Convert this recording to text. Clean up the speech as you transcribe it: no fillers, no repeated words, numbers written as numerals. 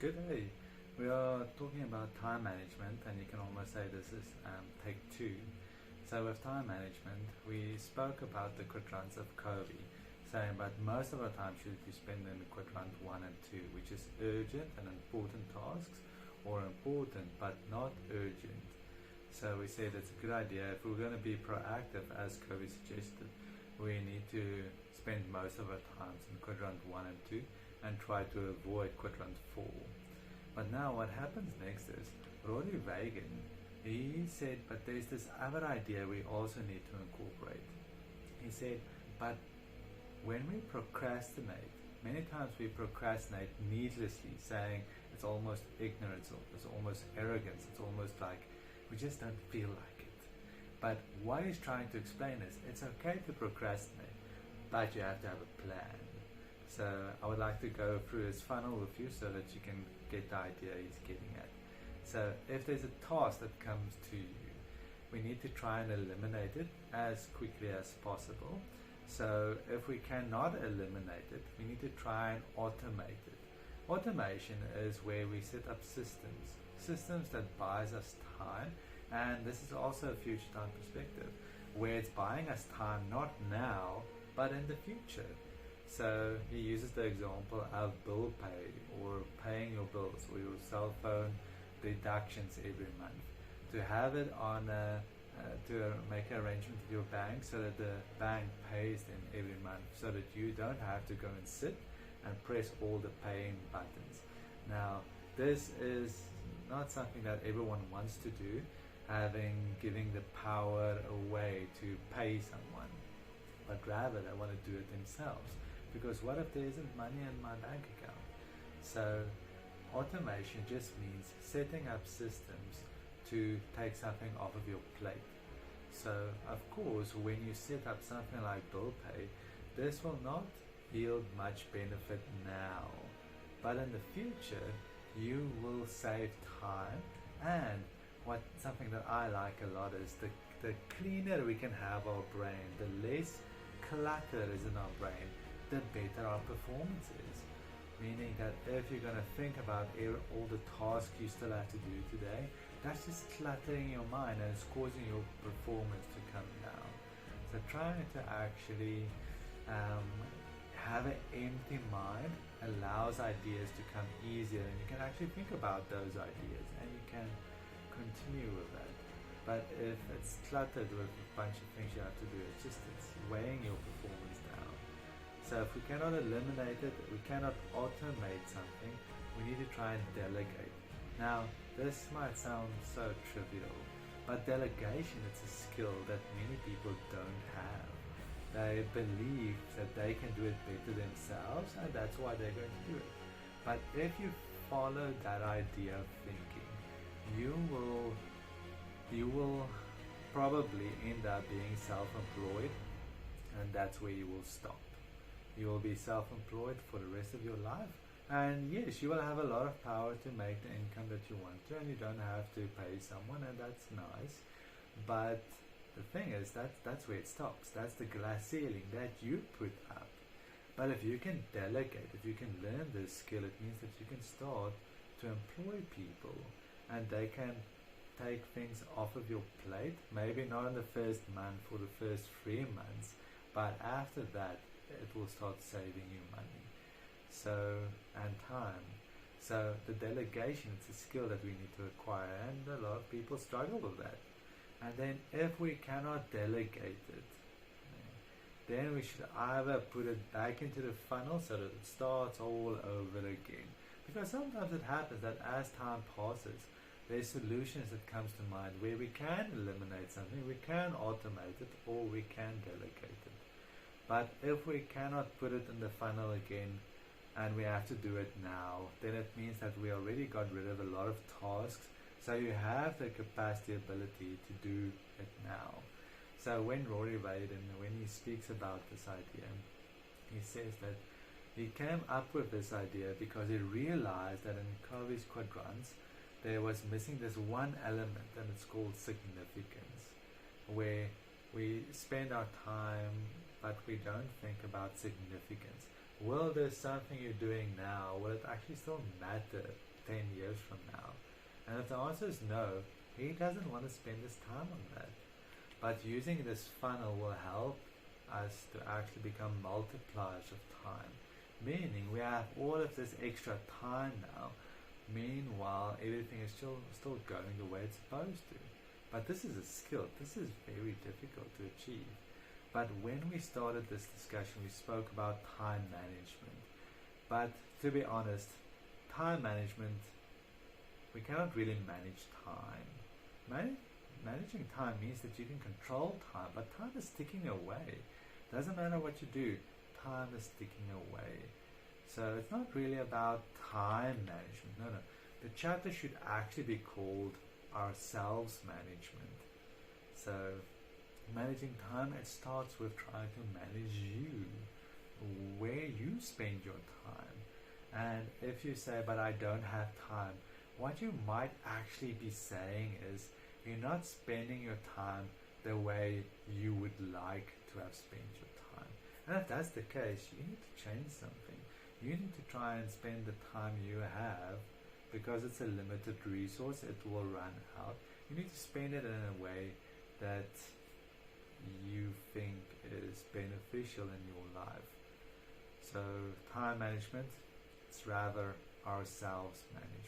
Good day. We are talking about time management, and you can almost say this is take two. So, with time management, we spoke about the quadrants of Covey, saying that most of our time should be spent in the quadrant 1 and 2, which is urgent and important tasks, or important but not urgent. So, we said it's a good idea if we're going to be proactive, as Covey suggested, we need to spend most of our times in quadrant 1 and 2 and try to avoid quadrant 4. But now what happens next is Rory Reagan, he said, but there's this other idea we also need to incorporate. He said, but when we procrastinate, many times we procrastinate needlessly, saying it's almost ignorance, it's almost arrogance, it's almost like we just don't feel like it. But what he's trying to explain is it's okay to procrastinate, but you have to have a plan. So I would like to go through his funnel with you so that you can get the idea he's getting at. So if there's a task that comes to you, we need to try and eliminate it as quickly as possible. So if we cannot eliminate it, we need to try and automate it. Automation is where we set up systems that buys us time, and this is also a future time perspective, where it's buying us time not now, but in the future. So he uses the example of bill pay, or paying your bills or your cell phone deductions every month. To have it on to make an arrangement with your bank so that the bank pays them every month, so that you don't have to go and sit and press all the paying buttons. Now, this is not something that everyone wants to do, giving the power away to pay someone, but rather they want to do it themselves. Because what if there isn't money in my bank account? So automation just means setting up systems to take something off of your plate. So of course, when you set up something like bill pay, this will not yield much benefit now, but in the future you will save time. And something that I like a lot is the cleaner we can have our brain, the less clutter is in our brain, the better our performance is. Meaning that if you're going to think about all the tasks you still have to do today, that's just cluttering your mind and it's causing your performance to come down. So trying to actually have an empty mind allows ideas to come easier, and you can actually think about those ideas and you can continue with that. But if it's cluttered with a bunch of things you have to do, it's weighing your performance down. So if we cannot eliminate it, we cannot automate something, we need to try and delegate. Now, this might sound so trivial, but delegation is a skill that many people don't have. They believe that they can do it better themselves, and that's why they're going to do it. But if you follow that idea of thinking, you will probably end up being self-employed, and that's where you will stop. You will be self-employed for the rest of your life, and yes, you will have a lot of power to make the income that you want to, and you don't have to pay someone, and that's nice. But the thing is that's where it stops. That's the glass ceiling that you put up. But if you can delegate, if you can learn this skill, it means that you can start to employ people, and they can take things off of your plate, maybe not in the first month or the first 3 months, but after that it will start saving you money and time. So the delegation is a skill that we need to acquire, and a lot of people struggle with that. And then if we cannot delegate it, then we should either put it back into the funnel so that it starts all over again. Because sometimes it happens that as time passes, there's solutions that comes to mind where we can eliminate something, we can automate it, or we can delegate it. But if we cannot put it in the funnel again, and we have to do it now, then it means that we already got rid of a lot of tasks, so you have the capacity, ability to do it now. So when Rory Vaden, when he speaks about this idea, he says that he came up with this idea because he realized that in Covey's quadrants there was missing this one element, and it's called significance, where we spend our time but we don't think about significance. Will there something you're doing now, will it actually still matter 10 years from now? And if the answer is no, he doesn't want to spend his time on that. But using this funnel will help us to actually become multipliers of time, meaning we have all of this extra time now. Meanwhile, everything is still going the way it's supposed to. But this is a skill. This is very difficult to achieve. But when we started this discussion, we spoke about time management. But to be honest, time management, we cannot really manage time. Managing time means that you can control time, but time is ticking away. Doesn't matter what you do, time is ticking away. So it's not really about time management. No. The chapter should actually be called ourselves management. So managing time, it starts with trying to manage you, where you spend your time. And if you say, but I don't have time, what you might actually be saying is you're not spending your time the way you would like to have spent your time. And if that's the case, you need to change something. You need to try and spend the time you have, because it's a limited resource, it will run out. You need to spend it in a way that you think is beneficial in your life. So time management, it's rather ourselves management.